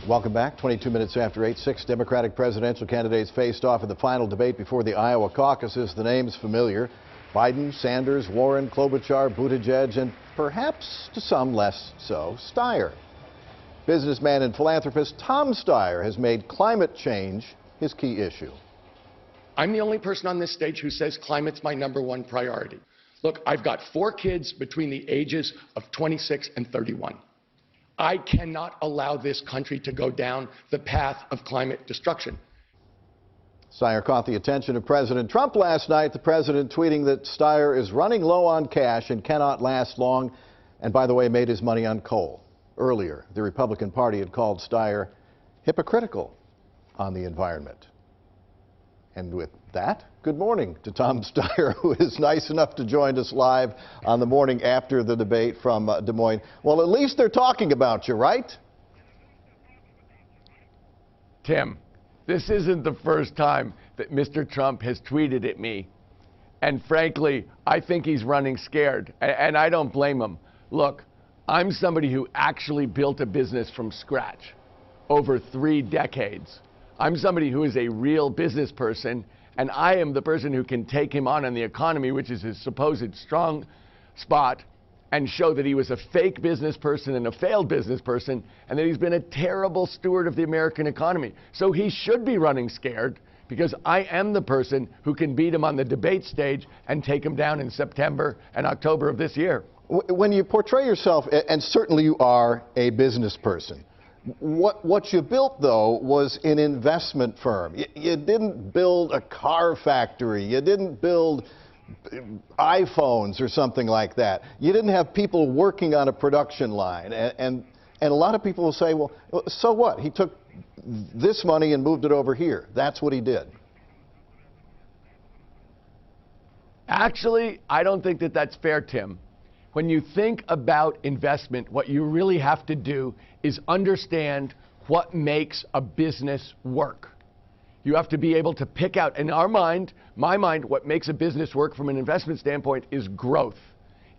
Welcome back. 22 minutes after 8, 6 Democratic presidential candidates faced off in the final debate before the Iowa caucuses. The names familiar: Biden, Sanders, Warren, Klobuchar, Buttigieg, and perhaps to some less so, Steyer. Businessman and philanthropist Tom Steyer has made climate change his key issue. I'm the only person on this stage who says climate's my #1 priority. Look, I've got 4 kids between the ages of 26 and 31. I cannot allow this country to go down the path of climate destruction. Steyer caught the attention of President Trump last night, the president tweeting that Steyer is running low on cash and cannot last long, and by the way, made his money on coal. Earlier, the Republican Party had called Steyer hypocritical on the environment. And with that, good morning to Tom Steyer, who is nice enough to join us live on the morning after the debate from Des Moines. Well, at least they're talking about you, right? Tim, this isn't the first time that Mr. Trump has tweeted at me. And frankly, I think he's running scared, and I don't blame him. Look, I'm somebody who actually built a business from scratch over 3 decades. I'm somebody who is a real business person, and I am the person who can take him on the economy, which is his supposed strong spot, and show that he was a fake business person and a failed business person, and that he's been a terrible steward of the American economy. So he should be running scared, because I am the person who can beat him on the debate stage and take him down in September and October of this year. When you portray yourself, and certainly you are a business person, what you built, though, was an investment firm. You didn't build a car factory. You didn't build iPhones or something like that. You didn't have people working on a production line. And a lot of people will say, well, so what? He took this money and moved it over here. That's what he did. Actually, I don't think that that's fair, Tim. When you think about investment, what you really have to do is understand what makes a business work. You have to be able to pick out, in our mind, my mind, what makes a business work from an investment standpoint is growth.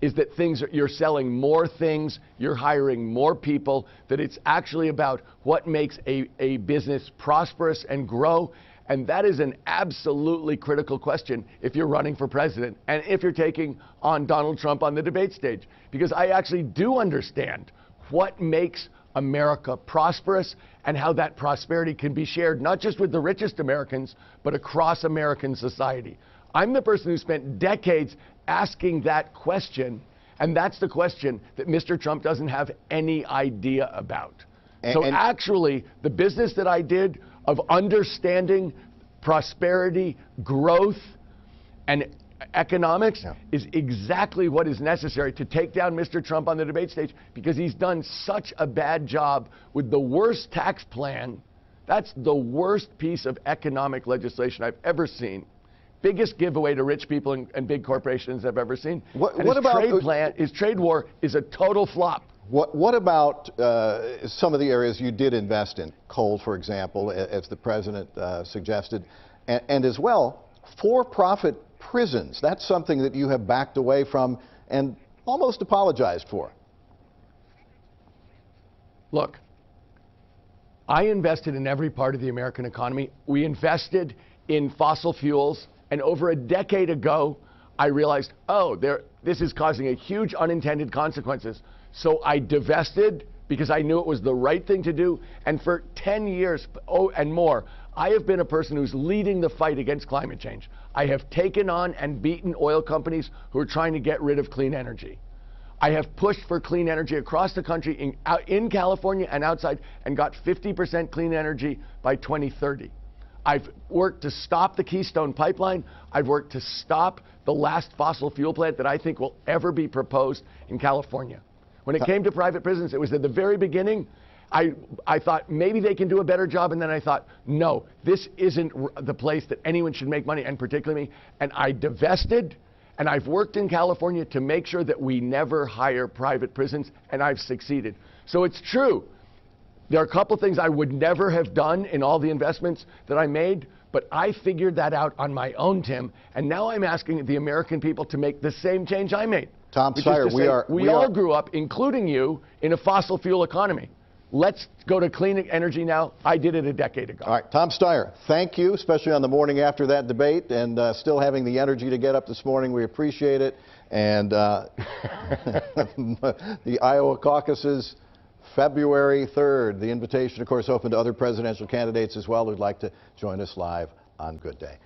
Is that you're selling more things, you're hiring more people, that it's actually about what makes a business prosperous and grow. And that is an absolutely critical question if you're running for president and if you're taking on Donald Trump on the debate stage. Because I actually do understand what makes America prosperous and how that prosperity can be shared not just with the richest Americans, but across American society. I'm the person who spent decades asking that question, and that's the question that Mr. Trump doesn't have any idea about. So actually, the business that I did of understanding prosperity, growth, and economics is exactly what is necessary to take down Mr. Trump on the debate stage, because he's done such a bad job with the worst tax plan. That's the worst piece of economic legislation I've ever seen. Biggest giveaway to rich people and big corporations I've ever seen. His trade war is a total flop. What about some of the areas you did invest in? Coal, for example, as the president suggested, and as well, for-profit prisons. That's something that you have backed away from and almost apologized for. Look, I invested in every part of the American economy. We invested in fossil fuels, and over a decade ago, I realized, this is causing a huge unintended consequences. So I divested because I knew it was the right thing to do. And for 10 years and more, I have been a person who's leading the fight against climate change. I have taken on and beaten oil companies who are trying to get rid of clean energy. I have pushed for clean energy across the country, in California and outside, and got 50% clean energy by 2030. I've worked to stop the Keystone Pipeline. I've worked to stop the last fossil fuel plant that I think will ever be proposed in California. When it came to private prisons, it was at the very beginning. I thought maybe they can do a better job, and then I thought, no, this isn't the place that anyone should make money, and particularly me. And I divested, and I've worked in California to make sure that we never hire private prisons, and I've succeeded. So it's true. There are a couple things I would never have done in all the investments that I made, but I figured that out on my own, Tim, and now I'm asking the American people to make the same change I made. Tom Steyer, we all grew up, including you, in a fossil fuel economy. Let's go to clean energy now. I did it a decade ago. All right, Tom Steyer, thank you, especially on the morning after that debate, and still having the energy to get up this morning. We appreciate it. And the Iowa caucuses, February 3rd. The invitation, of course, open to other presidential candidates as well who'd like to join us live on Good Day.